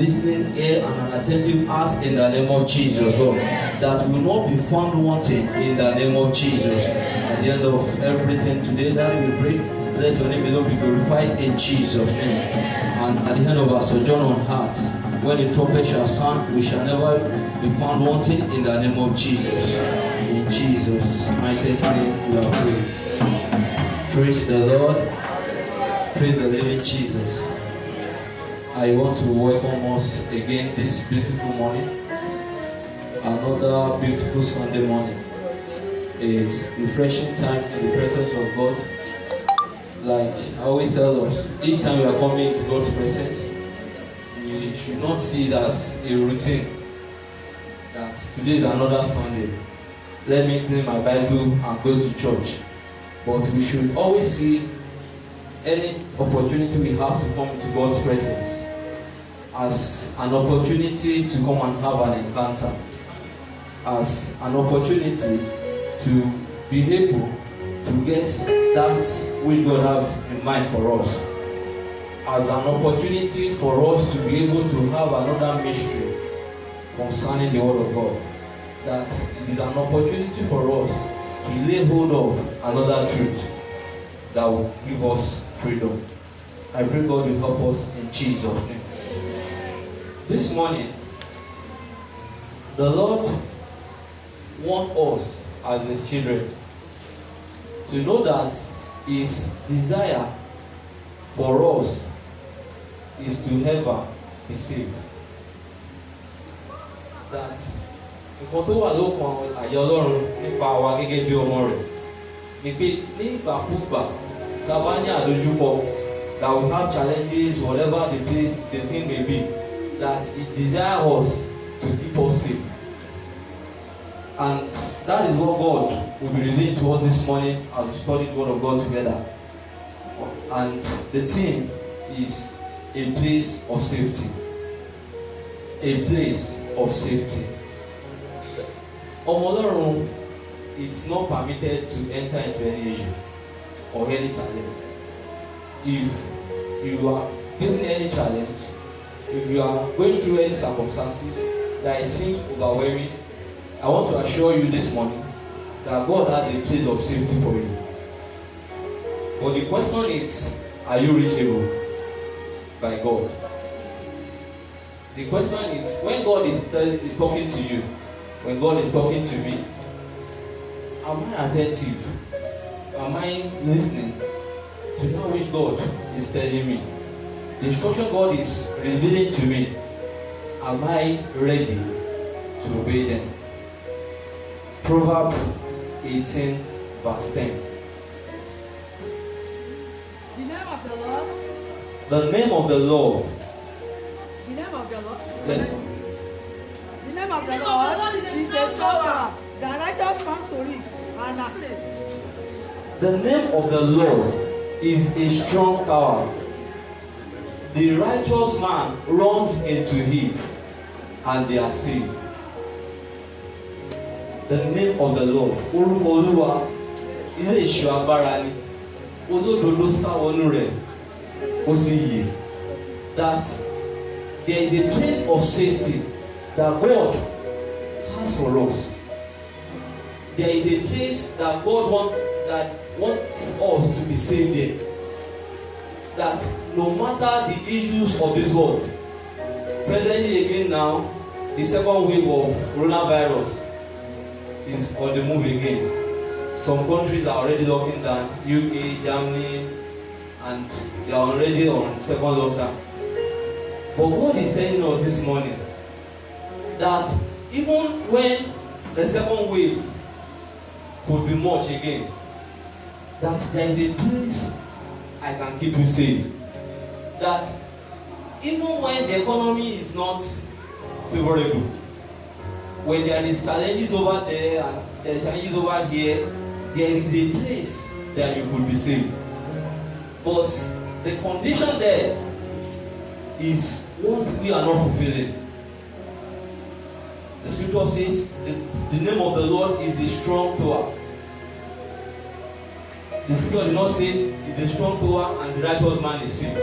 Listening ear and an attentive heart in the name of Jesus, Lord. That will not be found wanting in the name of Jesus. At the end of everything today that we pray, let your name alone be glorified in Jesus' name. And at the end of our sojourn on earth, when the trumpet shall sound, we shall never be found wanting in the name of Jesus. In Jesus' mighty name we are praying. Praise the Lord. Praise the living Jesus. I want to welcome us again this beautiful morning. Another beautiful Sunday morning. It's refreshing time in the presence of God. Like I always tell us, each time we are coming to God's presence, we should not see it as a routine. That today is another Sunday. Let me clean my Bible and go to church. But we should always see any opportunity we have to come into God's presence as an opportunity to come and have an encounter, as an opportunity to be able to get that which God has in mind for us, as an opportunity for us to be able to have another mystery concerning the Word of God, that it is an opportunity for us to lay hold of another truth that will give us freedom. I pray God will help us in Jesus' name. This morning, the Lord wants us as His children to know that His desire for us is to ever be saved. That nǹkan tó wà lókàn àyè Ọlọ́run nípa wa gẹ́gẹ́ bí ọmọ rẹ̀ ni pé ní ìgbàkúgbà tá a bá ní àdójúkọ, that we have challenges, whatever the thing may be, that He desires us to keep us safe. And that is what God will be revealing to us this morning as we study the Word of God together. And the theme is a place of safety. A place of safety. Ọlọ́run, it's not permitted to enter into any issue or any challenge. If you are facing any challenge, if you are going through any circumstances that it seems overwhelming, I want to assure you this morning that God has a place of safety for you. But the question is, are you reachable by God? The question is, when God is talking to you, when God is talking to me, am I attentive? Am I listening to that which God is telling me? The instruction God is revealing to me, am I ready to obey them? Proverbs 18 verse 10. The name of the Lord. The name of the Lord. The name of the Lord. Yes. The name of the Lord is a strong tower. The righteous come to it and are safe. The name of the Lord is a strong tower. The righteous man runs into it and they are saved. The name of the Lord. Orúkọ Olúwa, ilé ìṣọ́ agbára ni. Olódodo sá wọnú rẹ̀, ó sì yè. That there is a place of safety that God has for us. There is a place that God wants us to be saved in. That no matter the issues of this world, presently again now, the second wave of coronavirus is on the move again. Some countries are already locking down, UK, Germany, and they are already on second lockdown. But God is telling us this morning that even when the second wave could be much again, that there is a place I can keep you safe. That even when the economy is not favorable, when there is challenges over there and there is challenges over here, there is a place that you could be saved. But the condition there is what we are not fulfilling. The scripture says the name of the Lord is a strong tower. The scripture did not say it's a strong tower and the righteous man is saved.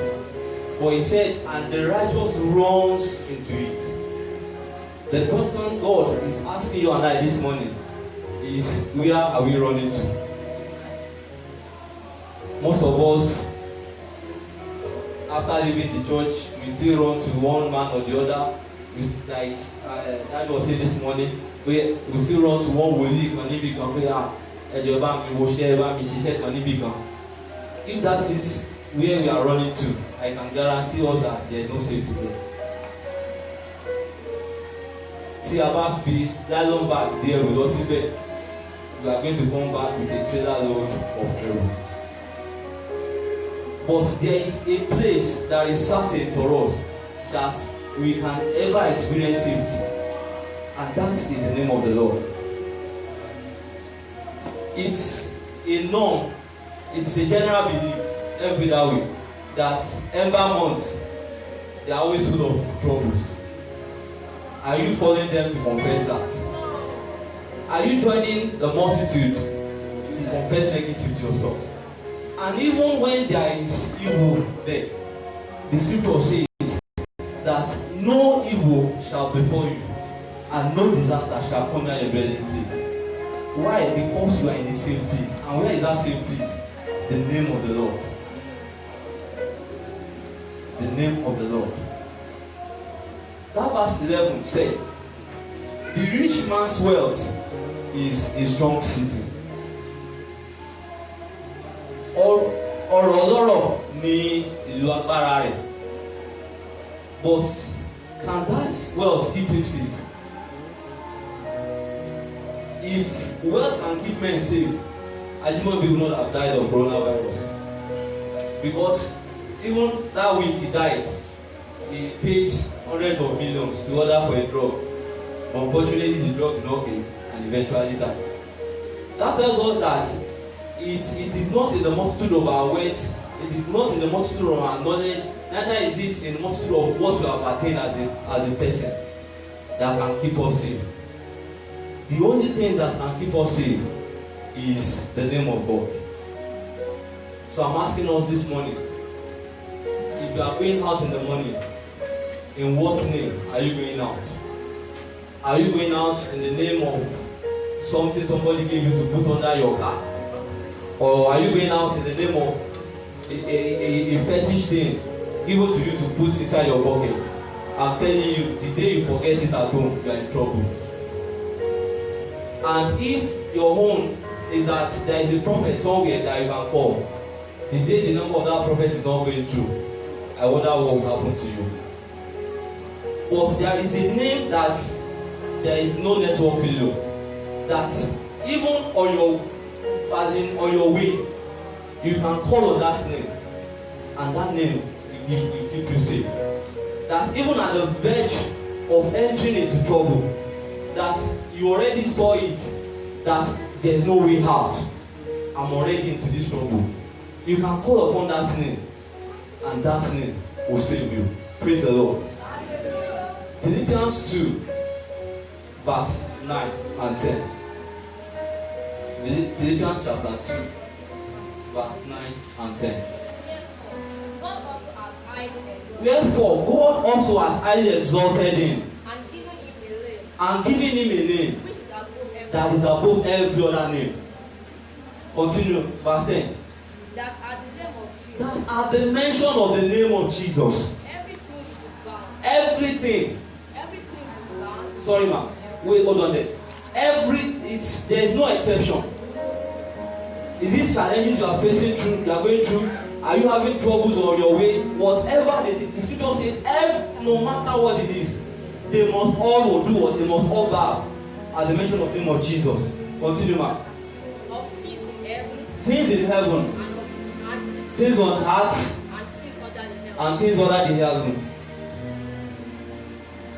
But he said, and the righteous runs into it. The question God is asking you and I this morning is, where are we running to? Most of us, after leaving the church, we still run to one man or the other. Like Dad was saying this morning, we still run to one wòlíì kan níbi kan pé ẹjọ bá mi wọṣẹ́ bá mi ṣiṣẹ́ kan níbi kan. If that is where we are running to, I can guarantee us that there is no safety there. Tí a bá fi nylon bag dé ẹrù lọ síbẹ̀, we are going to come back with a trailer load of ẹrù. But there is a place that is certain for us that we can ever experience safety, and that is the name of the Lord. It's a norm, it's a general belief every that way that Ember months they are always full of troubles. Are you following them to confess that? Are you joining the multitude to confess negative to yourself? And even when there is evil there, the scripture says that no evil shall befall you and no disaster shall come near your dwelling place. Why? Because you are in a safe place. And where is that safe place? The name of the Lord. The name of the Lord. That verse 11 said, the rich man's wealth is a strong city. Ọ̀rọ̀ ọlọ́rọ̀ ni ìlú agbára rẹ̀. But can that wealth keep him safe? If wealth can keep men safe, Ajimobi would not have died of coronavirus. Because even that week he died, he paid hundreds of millions to order for a drug. Unfortunately, the drug did not come and eventually died. That tells us that it is not in the multitude of our wealth, it is not in the multitude of our knowledge, neither is it in the multitude of what we have attained as a person that can keep us safe. The only thing that can keep us safe is the name of God. So I'm asking us this morning, if you are going out in the morning, in what name are you going out? Are you going out in the name of something somebody gave you to put under your car? Or are you going out in the name of a fetish thing given to you to put inside your pocket? I'm telling you, the day you forget it at home, you are in trouble. And if your own is that there is a prophet somewhere that you can call, the day the number of that prophet is not going through, I wonder what will happen to you. But there is a name that there is no network failure. That even on your way, you can call on that name, and that name will keep you safe. That even at the verge of entering into trouble, that you already saw it, that there is no way out. I'm already into this trouble. You can call upon that name, and that name will save you. Praise the Lord. Philippians 2, verse 9 and 10. Philippians chapter 2, verse 9 and 10. Wherefore, God also has highly exalted him and given him a name that is above every other name. Continue, verse 10. That at the name of Jesus, That at the mention of the name of Jesus, every knee should bow. everything. Every knee should bow. Sorry, ma'am. Wait, hold on there. There is no exception. Is it challenges you are facing through, you are going through? Are you having troubles on your way? Whatever the scripture says, no matter what it is, they must all do what they must all bow at the mention of the name of Jesus. Continue, ma'am. Of things in heaven, Things in heaven, and of it, things on earth, and things under the heaven. and things under the heaven.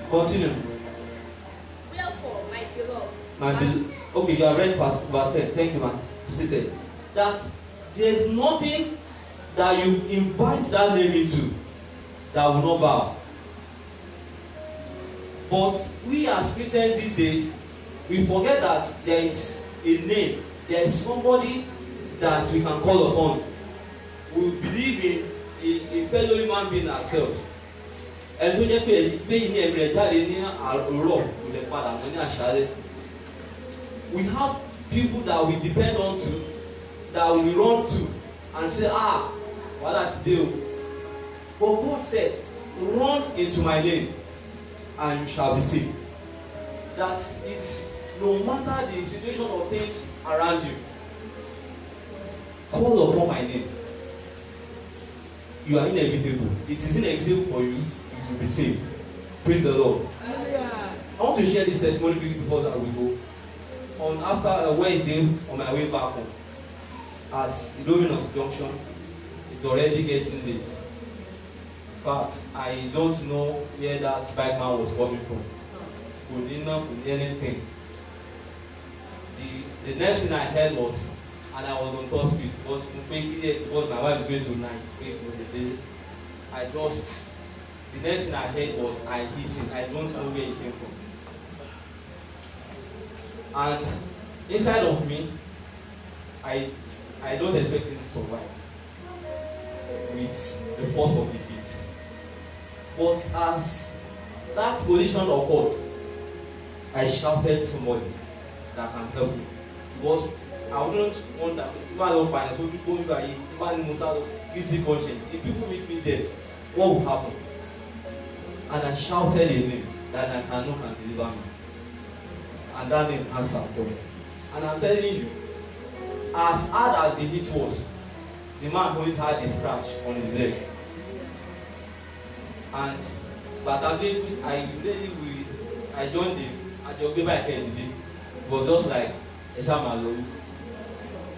Continue. Wherefore, my beloved, Okay, you have read verse 10. Thank you, man. Sit there. That there is nothing that you invite that name into that will not bow. But we as Christians these days, we forget that there is a name, there is somebody that we can call upon. We believe in a fellow human being ourselves. Ẹni tó jẹ́ pé ní ẹ̀mí rẹ̀ jáde ní àárọ̀ kò lè padà mọ́ ní àṣálẹ́. We have people that we depend on to, that we run to and say, wàhálà ti dé o. But God said, run into my lane and you shall be saved. That it's no matter the situation or things around you, call upon my name. You are inevitable. It is inevitable for you. You will be saved. Praise the Lord. Hallelujah. I want to share this testimony with you before we go. After a Wednesday, on my way back home, at Dominos Junction, it's already getting late. In fact, I don't know where that bike man was coming from. Could not anything. The next thing I heard was, and I was on top speed, because my wife is going to night. The next thing I heard was I hit him. I don't know where he came from. And inside of me, I don't expect him to survive with the force of the hit. But as that position occurred, I shouted somebody that can help me. Because I wouldn't want that. Guilty conscience. If people meet me there, what will happen? And I shouted a name that I know can deliver me. And that name answered for me. And I'm telling you, as hard as the hit was, the man only had a scratch on his leg. And but I joined him and the Ogbe bike today. It was just like a shaman.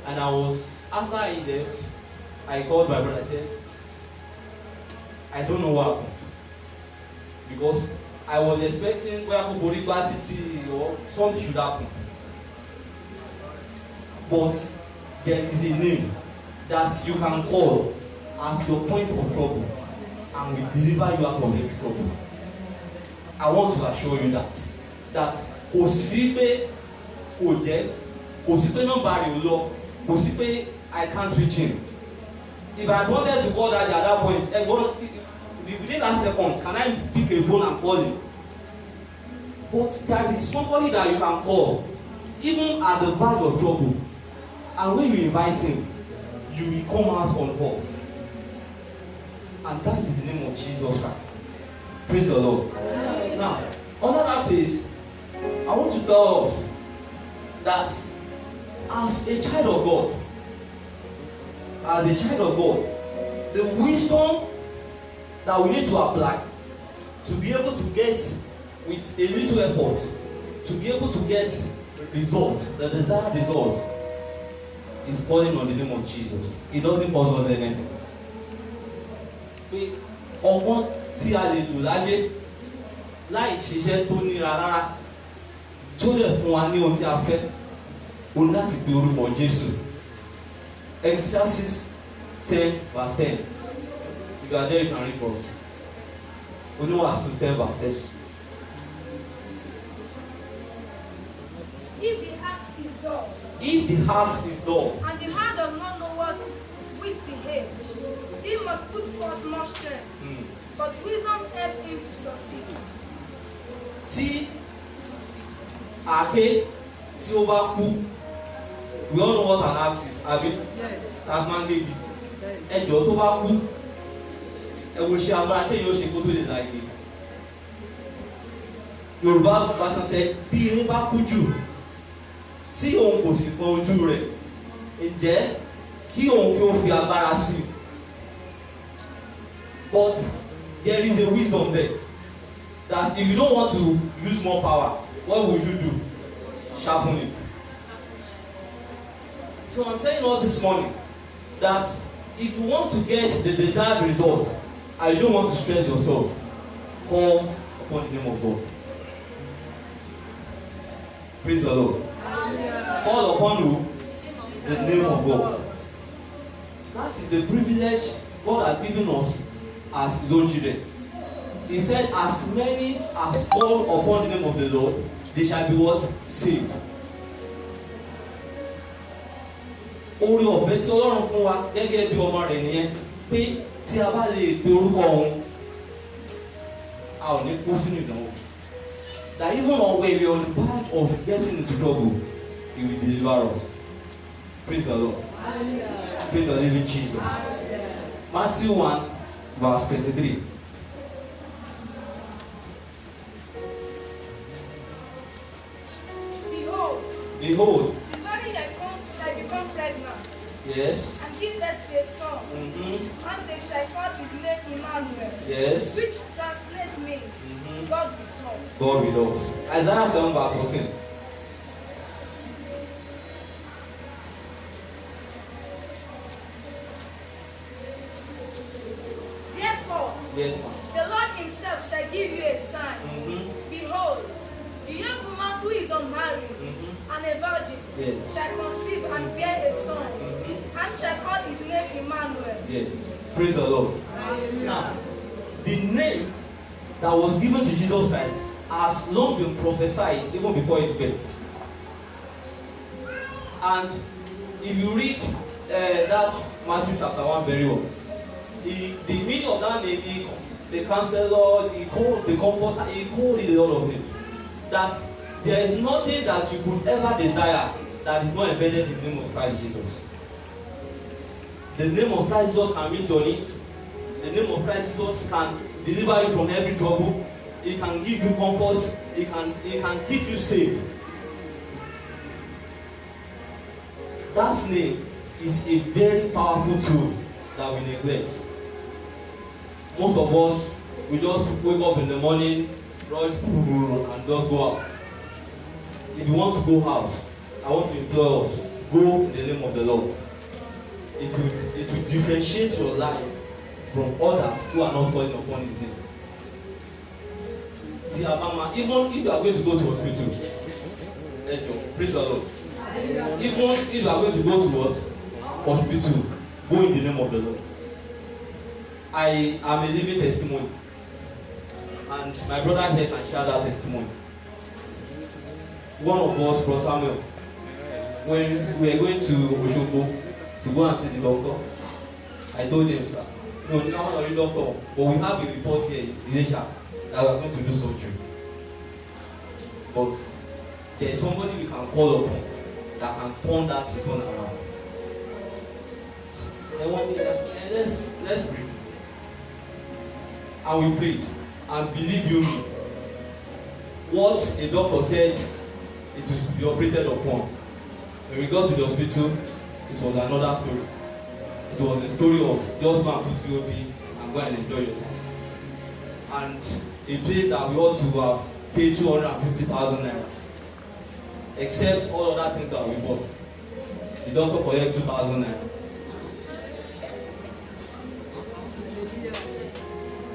And after he left, I called my brother. I said, I don't know what happened. Because I was expecting where I could go or something should happen. But there is a name that you can call at your point of trouble and will deliver you out of any trouble. I want to assure you that kò sí pé kò jẹ́, kò sí pé nọ́mbà rẹ̀ ò lọ, kò sí pé I can't reach him. If I wanted to call that at that point, within that seconds, can I pick a phone and call him? But there is somebody that you can call, even at the verge of trouble. And when you invite him, you will come out on hot. And that is the name of Jesus Christ. Praise the Lord. Now, another place, I want to tell us that as a child of God, the wisdom that we need to apply to be able to get with a little effort, to be able to get results, the desired results, is calling on the name of Jesus. It doesn't cost us anything. Pé ọgbọ́n tí a lè lò láyé láì ṣiṣẹ́ tó nira rárá tó lè fún wa ní ohun tí a fẹ́, o ní láti pe orúkọ Jésù. Ecclesiastes 10 verse 10. If you are there, you can read for us. Oníwàásù 10 verse 10. If the axe is dull, and the hand does not know what with the edge, he must put forth more strength. But wisdom helps him to succeed. Tí àáké tí ó bá kú, we all know what an axe is, abi? Yes. That man gave you. Ẹjọ́ tó bá kú, ẹ wo ṣe agbára téèyàn ó ṣe kó tó lè láì gbé. Yorùbá version sẹ bí irin bá kú jù, tí òun kò sì pọn ojú rẹ̀, ǹjẹ́ kí òun kí ó fi agbára sí i? But there is a wisdom there that if you don't want to use more power, what will you do? Sharpen it. So I'm telling us this morning that if you want to get the desired results and you don't want to stress yourself, call upon the name of God. Praise the Lord. Call upon who? The name of God. That is the privilege God has given us as His own children. He said, as many as call upon the name of the Lord, they shall be what? Saved. Orí ọ̀fẹ́ tí Ọlọ́run fún wa gẹ́gẹ́ bí ọmọ rẹ̀ nìyẹn pé tí a bá lè pe orúkọ òun a ò ní kó sínú ìdánwò. That even when we are on the verge of getting into trouble, he will deliver us. Praise the Lord. Praise the living Jesus. Matthew 1 verse 23. Behold, the virgin shall become pregnant, yes, and give birth to a son, and they shall call his name Emmanuel, yes, which translates means God with us. God with us. Isaiah 7 verse 14. Therefore, Yes, ma'am. the Lord himself shall give you a sign. Behold, the young woman who is unmarried and a virgin Yes. shall conceive and bear a son, and shall call his name Emmanuel. Yes. Praise the Lord. Now, the name that was given to Jesus Christ has long been prophesied even before his birth. And if you read that Matthew chapter 1 very well, the meaning of that name, the counselor, he called the comforter, he called it a lot of things. That there is nothing that you could ever desire that is not embedded in the name of Christ Jesus. The name of Christ Jesus can meet your needs. The name of Christ Jesus can deliver you from every trouble. It can give you comfort. It can keep you safe. That name is a very powerful tool that we neglect. Most of us, we just wake up in the morning, rush and just go out. If you want to go out, I want to implore us, go in the name of the Lord. It will differentiate your life from others who are not calling upon his name. See, Abama, even if you are going to go to hospital, praise the Lord. Even if you are going to go to what? Hospital, go in the name of the Lord. I am a living testimony. And my brother here can share that testimony. One of us, Brother Samuel, when we were going to Oshogbo to go and see the doctor, I told him, sir, no, now not a doctor, but we have a report here in Asia that we are going to do surgery. But there is somebody we can call upon that can turn that report around. And one day, let's pray. And we prayed. And believe you me, what a doctor said, it was to be operated upon. When we got to the hospital, it was another story. It was the story of just go and put POP and go and enjoy your life. And a place that we ought to have paid 250,000 naira. Except all other things that we bought. The doctor collected 2,000 naira.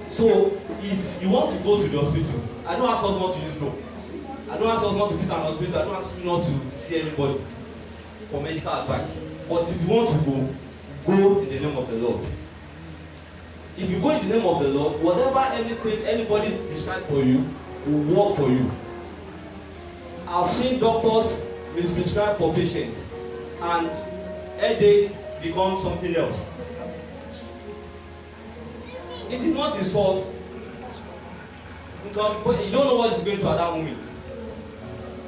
So, if you want to go to the hospital, I don't ask us not to use drug. I don't ask us not to visit an hospital. I don't ask you not to see anybody for medical advice. But if you want to go in the name of the Lord. If you go in the name of the Lord, whatever anybody prescribed for you will work for you. I've seen doctors misprescribe for patients and headache becomes something else. It is not his fault. But you don't know what is going to at that moment.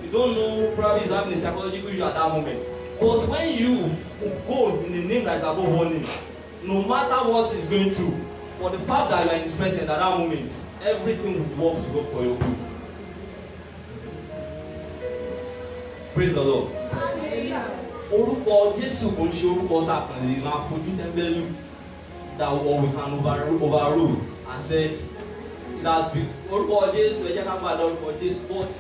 You don't know, probably he's having a psychological issue at that moment. But when you go in the name that is above all name, no matter what is going through, for the fact that you are in his presence at that moment, everything will work to go for your good. Praise the Lord. Orúkọ Jésù kò ń ṣe orúkọ tá a kàn lè máa fojú tẹ́ńbẹ́lú that we can overrule and said it has been orúkọ Jésù ẹ̀jẹ̀ ká bá orúkọ Jésù, but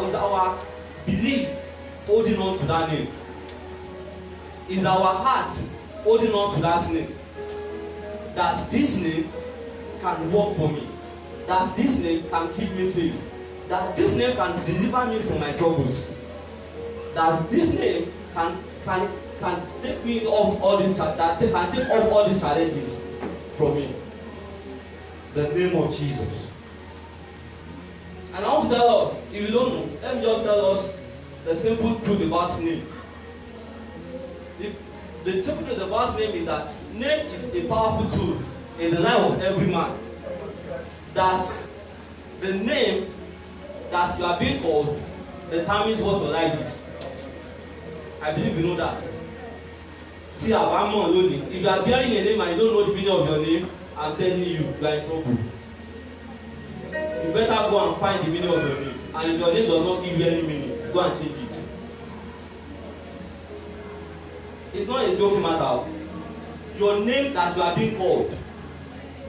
is our belief holding on to that name? Is our heart holding on to that name? That this name can work for me. That this name can keep me safe. That this name can deliver me from my troubles. That this name can take me off all these, that can take off all these challenges from me. The name of Jesus. And I want to tell us, if you don't know, let me just tell us the simple truth about name. The simple truth about name is that name is a powerful tool in the life of every man. That the name that you are being called determines what your life is. I believe you know that. Tí a bá mọ̀ lónìí, if you are bearing a name and you don't know the meaning of your name, I'm telling you, you are in trouble. You better go and find the meaning of your name. And if your name does not give you any meaning, go and change it. It's not a joking matter. Your name that you are being called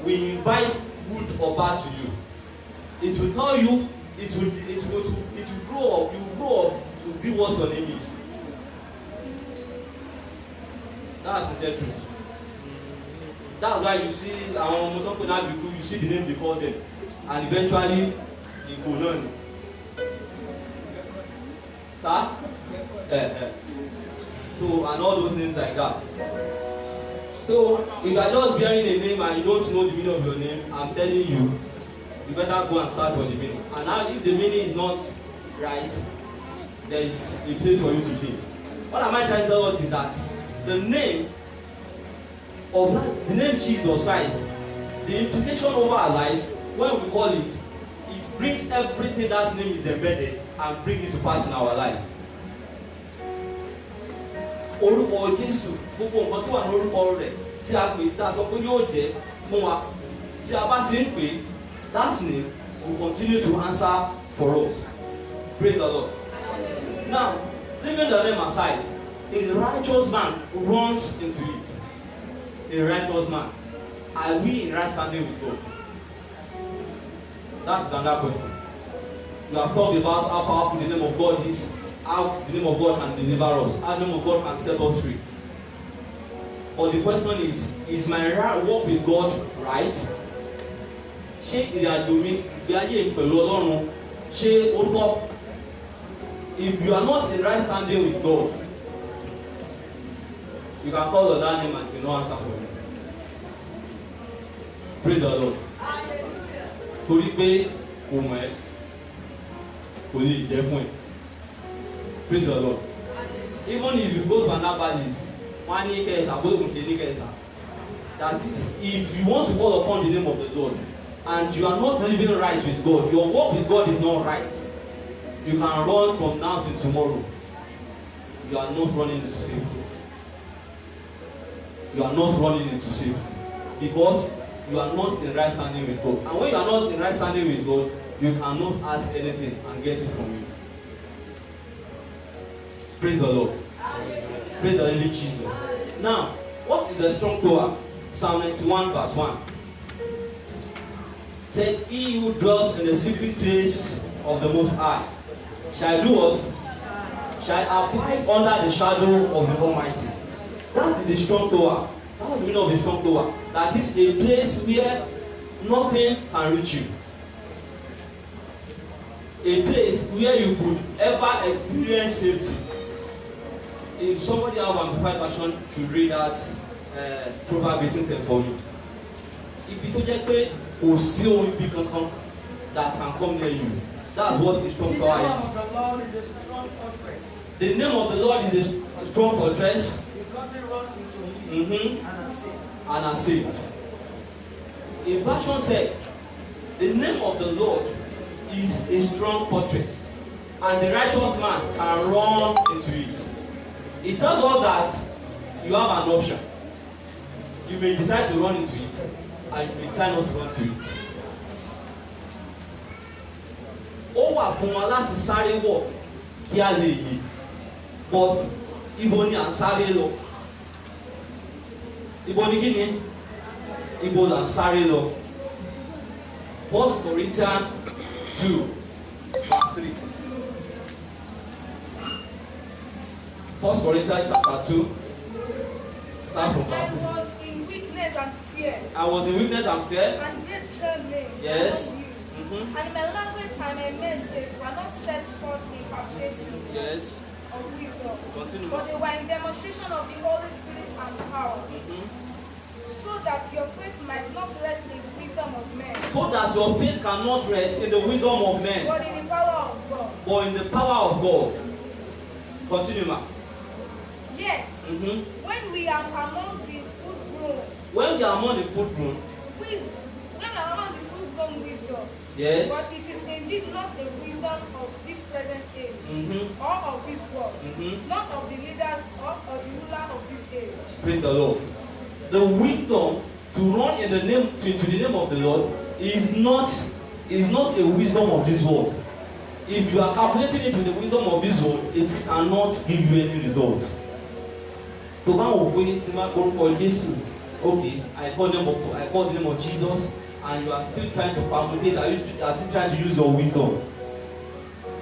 will invite good or bad to you. It will tell you, it will grow up, you will grow up to be what your name is. That's sincere truth. That's why you see àwọn ọmọ tó ń pè ní àbíkú, you see the name they call them, and eventually they go none. Sir? So, and all those names like that. So, if you are just bearing a name and you don't know the meaning of your name, I'm telling you, you better go and search for the meaning. And now, if the meaning is not right, there is a place for you to change. What am I trying to tell us is that the name of life, the name Jesus Christ, the implication over our lives, when we call it, it brings everything that name is embedded and bring it to pass in our life. Orúkọ Jésù, gbogbo nǹkan tó wà ní orúkọ rẹ̀ tí a pè tí a sọ pé yóò jẹ́ fún wa, tí a bá ti ń pè, that name will continue to answer for us. Praise the Lord. Now, leaving the name aside, a righteous man runs into it. A righteous man. Are we in right standing with God? That's another question. We have talked about how powerful the name of God is, how the name of God can deliver us, how the name of God can set us free. But the question is my walk with God right? Ṣé ìrìnàjò mi ìgbé ayé mi pẹ̀lú Ọlọ́run ṣé ó tọ́? If you are not in right standing with God, you can call on that name and it will not answer for you. Praise the Lord. Torí pé kò mọ̀ ẹ́, kò lè jẹ́ fún ẹ. Praise the Lord. Even if you go to an herbalist, one ní kẹsà, bó ṣe ní kẹsà. That is, if you want to call upon the name of the Lord and you are not living right with God, your walk with God is not right. You can run from now till tomorrow. You are not running into safety. You are not running into safety because you are not in right standing with God. And when you are not in right standing with God, you cannot ask anything and get it from Him. Praise the Lord. Praise the living Jesus. Now, what is a strong tower? Psalm 91 verse 1. Said, he who dwells in the secret place of the Most High shall do what? Shall abide under the shadow of the Almighty. That is the strong tower. That is the meaning of the strong tower. That is a place where nothing can reach you. A place where you could ever experience safety. If somebody have amplified passion should read that Proverbs 18:10 for me. Ibi tó jẹ́ pé kò sí ohun ibi kankan that can come near you. That's what the strong tower is. The name of the Lord is a strong fortress. The name of the Lord is a strong fortress. The godly run into him and are saved. And are saved. A version said, the name of the Lord is a strong fortress, and the righteous man can run into it. It tells us that you have an option. You may decide to run into it, and you may decide not to run to it. Ó wà fún wa láti sáré wọ̀ kí a lè yè, but ibo ni à ń sáré lọ? Ibo ni kí ni? Ibo là ń sáré lọ? 1 Corinthians 2 verse 3. 1 Corinthians chapter 2, start from verse 3. I was in weakness and fear. I was in weakness and fear. And great trembling. Yes. among you. Mm-hmm. And in my language and my message were not set forth in persuasive Yes. of wisdom, Continue. but they were in demonstration of the Holy Spirit and power, Mm-hmm. so that your faith might not rest in the wisdom of men, So that your faith cannot rest in the wisdom of men, but in the power of God. but in the power of God. Continue, ma. Yet, Mm-hmm. when we are among the full-grown. When we are among the full-grown, Wisdom. When we are among the full-grown wisdom. yes, But it is indeed not the wisdom of this present age, mm-hmm, or of this world, mm-hmm. not of the leaders or of the ruler of this age. Praise the Lord. The wisdom to run in the name into the name of the Lord is not a wisdom of this world. If you are calculating it with the wisdom of this world, it cannot give you any result. To man will go into my God Jesus. Okay, I call the name of Jesus, and you are still trying to permutate. You are still trying to use your wisdom.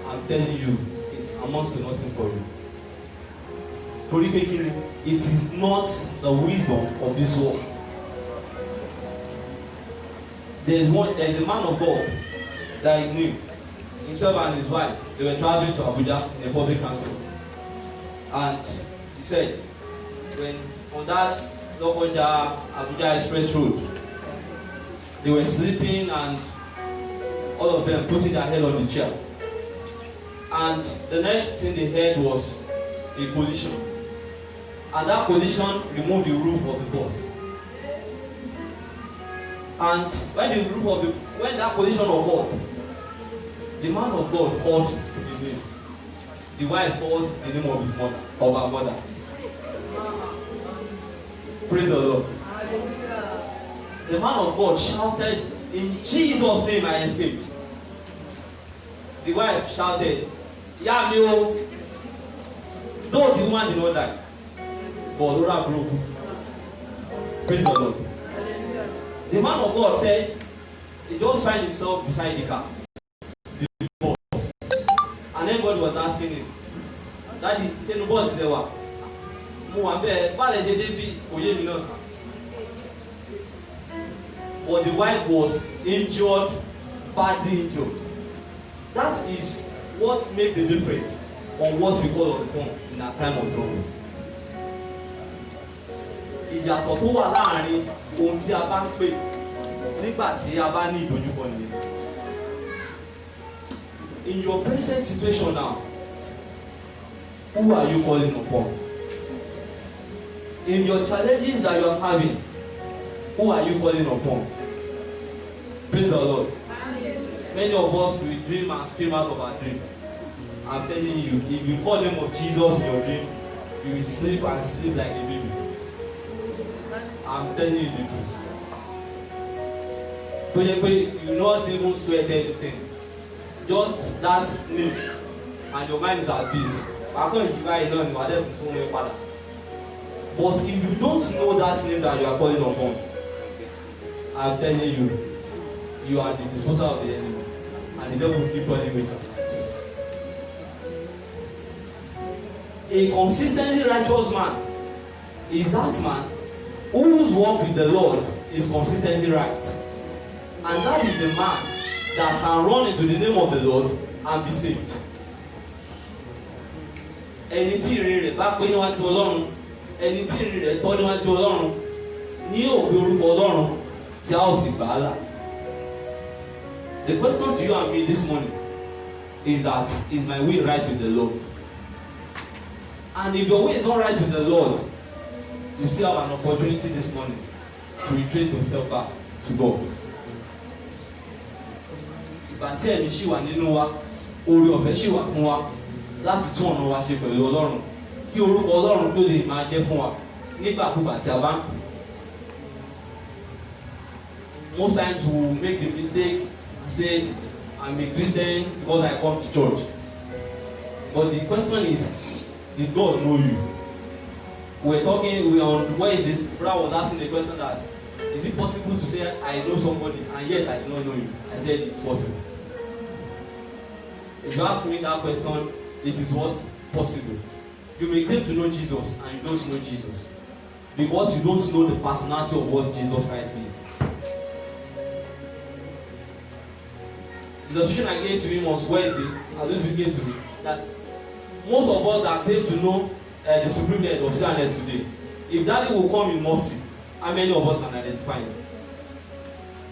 I'm telling you, it amounts to nothing for you. It is not the wisdom of this world. There is a man of God that I knew. Himself and his wife, they were traveling to Abuja in a public transport. And he said, when on that Lokoja Abuja Express Road, they were sleeping and all of them putting their head on the chair. And the next thing they heard was a collision. And that collision removed the roof of the bus. And when that collision occurred, the man of God called his name. The wife called the name of his mother, of her mother. Praise the Lord. The man of God shouted, "In Jesus' name I escaped." The wife shouted, "Yamio." Though the woman did not die, but Laura broke. Praise the Lord. The man of God said he just found himself beside the car. And everybody was asking him, "Daddy, can you boss there? But the wife was injured, badly injured. That is what makes the difference on what we call upon in our time of trouble. Ìyàtọ̀ tó wà láàrin ohun tí a bá ń pè nígbà tí a bá ní ìdojúkọ nìyẹn. In your present situation now, who are you calling upon? In your challenges that you are having, who are you calling upon? Praise the Lord. Many of us will dream and scream out of our dream. I'm telling you, if you call the name of Jesus in your dream, you will sleep and sleep like a baby. I'm telling you the truth. You not even sweat anything. Just that name, and your mind is at peace. But if you don't know that name that you are calling upon, I'm telling you, you are the disposer of the enemy, and the devil will keep running with you. A consistently righteous man is that man whose walk with the Lord is consistently right. And that is the man that can run into the name of the Lord and be saved. Ẹni tí ìrìn rẹ̀ bá pé níwájú Ọlọ́run, ẹni tí ìrìn rẹ̀ tọ́ níwájú Ọlọ́run, ní òbí orúkọ Ọlọ́run tí a ó sì gbà á là. The question to you and me this morning is that, is my way right with the Lord? And if your way is not right with the Lord, you still have an opportunity this morning to retrace yourself back to God. Ìgbà tí ẹ̀mí ṣì wà nínú wa, oore ọ̀fẹ́ ṣì wà fún wa láti tún ọ̀nà wa ṣe pẹ̀lú Ọlọ́run, kí orúkọ Ọlọ́run tó lè máa jẹ́ fún wa nígbàkúgbà tí a bá ń pè. Most times we will make the mistake and say, I'm a Christian because I come to church. But the question is, did God know you? We're talking on where is this? Brother was asking the question that, is it possible to say I know somebody and yet I do not know you? I said it's possible. If you ask me that question, it is what? Possible. You may claim to know Jesus and you don't know Jesus because you don't know the personality of what Jesus Christ is. The illustration I gave to him was Wednesday, as this we gave to me, that most of us that claim to know the supreme head of CNS today, if daddy will come in mufti, how many of us can identify him?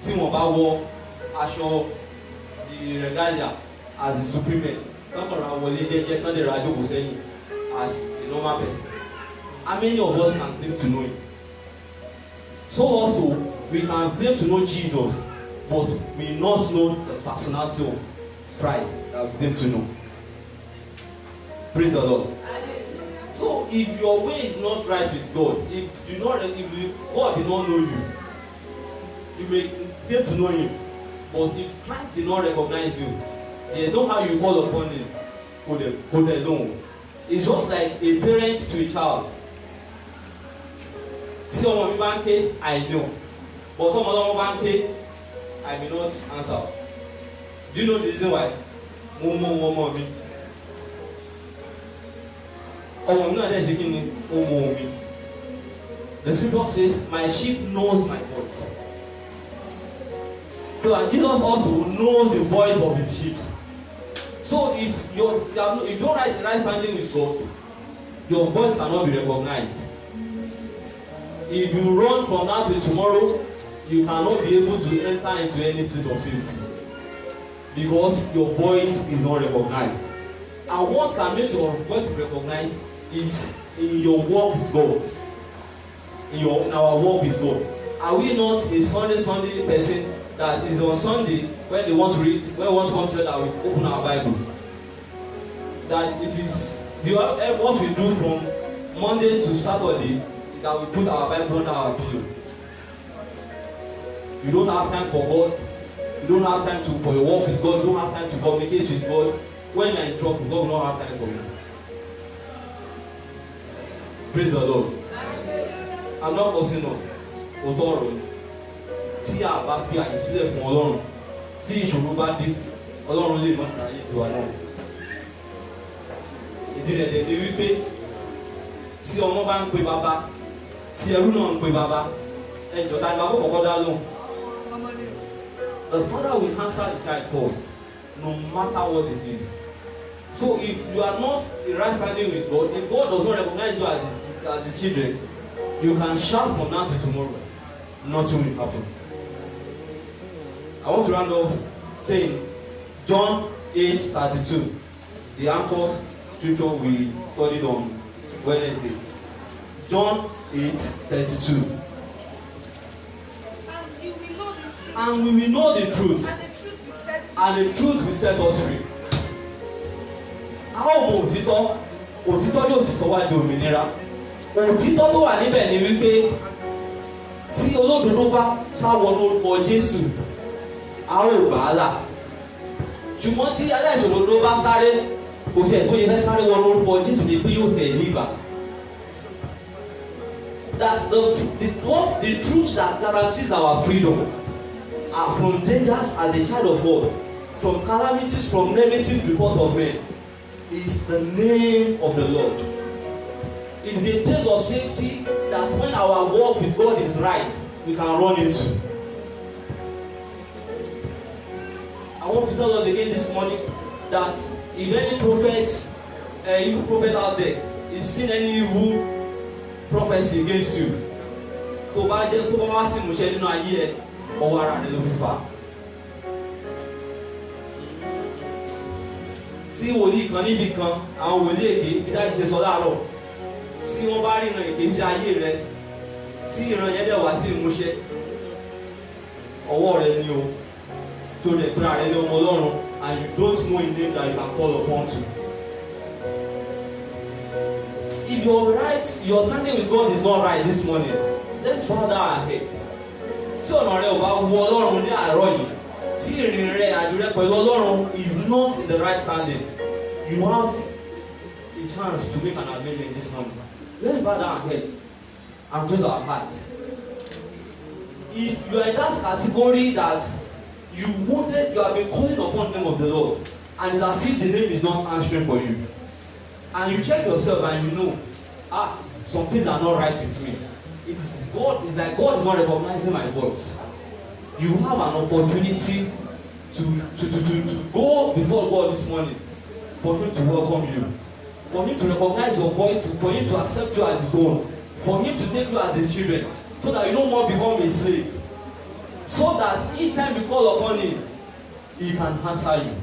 Tí wọ́n bá wọ aṣọ the regalia as the supreme head, tọ́kọ̀rọ̀ wọlé jẹ́jẹ́ tán lè ra jókòó sẹ́yìn as a normal person. How many of us can claim to know him? So also, we can claim to know Jesus, but we not know the personality of Christ that we claim to know. Praise the Lord. So if your way is not right with God, God did not know you, you may claim to know him, but if Christ did not recognize you, there is no how you call upon him. Go alone. It's just like a parent to a child. Tí ọmọ mi bá ń ké, I know, but ọmọ ọlọ́mọ bá ń ké, I may not answer. Do you know the reason why? Mo mọ ọmọ mi. Ọmọ mi náà dẹ̀ ṣe kí ni? Ó mọ mi. The scripture says, my sheep knows my voice. So and Jesus also knows the voice of his sheep. So if you don't right standing with God, your voice cannot be recognized. If you run from now till tomorrow, you cannot be able to enter into any place of safety because your voice is not recognized. And what can make your voice be recognized is in your walk with God. In our walk with God. Are we not a Sunday person that is on Sunday when they want to read, when we want to come to church, that we open our Bible? That it is what we do from Monday to Saturday is that we put our Bible under our pillow. You don't have time for God. You don't have time for your walk with God. You don't have time to communicate with God. When you are in trouble, God will not have time for you. Praise the Lord. I'm not cursing us. Odoro. Tí a bá fi àyè sílẹ̀ fún Ọlọ́run, tí ìṣòro bá dé, Ọlọ́run lè má fi àyè tiwa náà. Ìdí rẹ̀ dẹ̀ ni wípé tí ọmọ bá ń pe bàbá, tí ẹrú náà ń pe bàbá, ẹjọ́ ta ni bàbá kọ́kọ́ dá lóhùn. The father will answer the child first, no matter what it is. So if you are not in right standing with God, if God does not recognize you as his children, you can shout from now to tomorrow. Nothing will happen. I want to round off saying John 8:32, the anchor scripture we studied on Wednesday. John 8:32. And we will know the truth. And the truth will set us free. A ó mọ òtítọ́, òtítọ́ yóò fi sọ wá di òmìnira. Òtítọ́ tó wà níbẹ̀ ni wípé tí olódodo bá sá wọnú orúkọ Jésù, a ó gbà á là. Ṣùgbọ́n tí aláìṣòdodo bá sáré, kò sí ẹ̀tọ́ yẹn fẹ́ sáré wọnú orúkọ Jésù ní pé yóò tẹ̀ ní ìgbà. That the truth that guarantees our freedom are from dangers as a child of God, from calamities, from negative reports of men, is the name of the Lord. It is a place of safety that when our walk with God is right, we can run into. I want to tell us again this morning that if any prophet, evil prophet out there, is seeing any evil prophecy against you, tó bá wá sí ìmúṣẹ nínú ayé ẹ, ọwọ́ ara rẹ ló fi fà. Tí wòlíì kan níbi kan, àwọn wòlíì èké bí dájú ṣe sọ láàárọ̀, tí wọ́n bá rí ìran èké sí ayé rẹ, tí ìran yẹn dẹ̀ wá sí ìmúṣẹ, ọwọ́ rẹ ni o, tó rẹ̀ pé ara rẹ ní ọmọ Ọlọ́run, and you don't know a name that you can call upon to. If your standing with God is not right this morning, let's bow down our head. Tí ọ̀nà rẹ ò bá wu Ọlọ́run ní àárọ̀ yìí, tí ìrìn rẹ àjò rẹ pẹ̀lú Ọlọ́run is not in the right standing, you have a chance to make an amendment this morning. Let's bow down our heads and close our hearts. If you are in that category that you have been calling upon the name of the Lord, and it's as if the name is not answering for you, and you check yourself and you know, some things are not right with me. It's like God is not recognizing my voice. You have an opportunity to go before God this morning, for Him to welcome you, for Him to recognize your voice, for Him to accept you as His own, for Him to take you as His children, so that you no more become a slave. So that each time you call upon Him, He can answer you.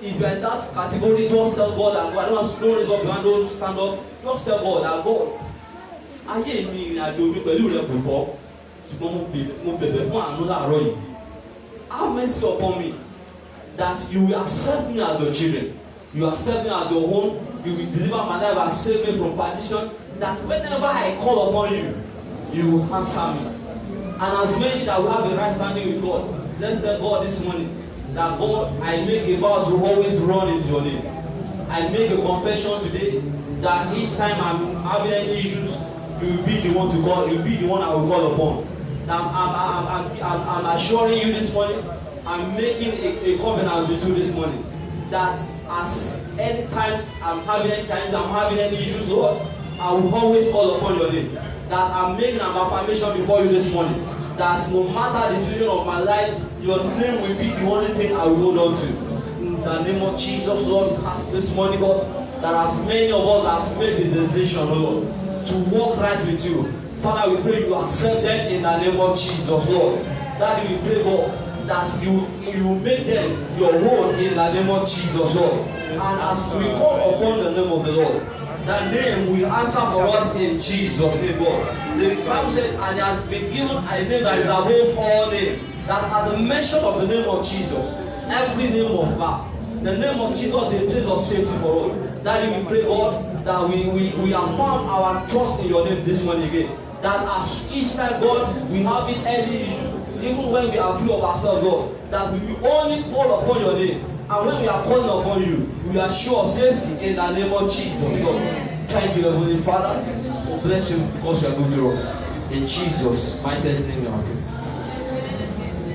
If you are in that category, just tell God that God, don't raise up your hand, don't stand up. Just tell God that God, ayé mi ìrìn àjò mi pẹ̀lú rẹ kò tọ́ ṣùgbọ́n mo bẹ̀bẹ̀ fún àánú láàárọ̀ yìí. Have mercy upon me that you will accept me as your children, you accept me as your own, you will deliver my life and save me from perdition, that whenever I call upon you, you will answer me. And as many that will have a right standing with God, let's tell God this morning that God, I make a vow to always run into your name. I make a confession today that each time I'm having any issues, you will be the one to call, you will be the one I will call upon. I'm assuring you this morning, I'm making a covenant with you this morning, that as any time I'm having any challenges, I'm having any issues, Lord, I will always call upon your name. That I'm making an affirmation before you this morning, that no matter the situation of my life, your name will be the only thing I will hold on to. In the name of Jesus, Lord, ask this morning, God, that as many of us has made the decision, Lord, to walk right with you. Father, we pray you accept them in the name of Jesus, Lord. Daddy, we pray, God, that you make them your own in the name of Jesus, Lord. And as we call upon the name of the Lord, that name will answer for us in Jesus' name, God. The Bible said, and has been given a name that is above all names, that at the mention of the name of Jesus, every name must bow. The name of Jesus is a place of safety for us. Daddy, we pray, God, that we affirm our trust in your name this morning again. That as each time, God, we have been any issue, even when we are few of ourselves, Lord, that we will only call upon your name. And when we are calling upon you, we are sure of safety in the name of Jesus, Lord. Thank you, Heavenly Father. Bless you because you are good to us. In Jesus' mightiest name, we are praying.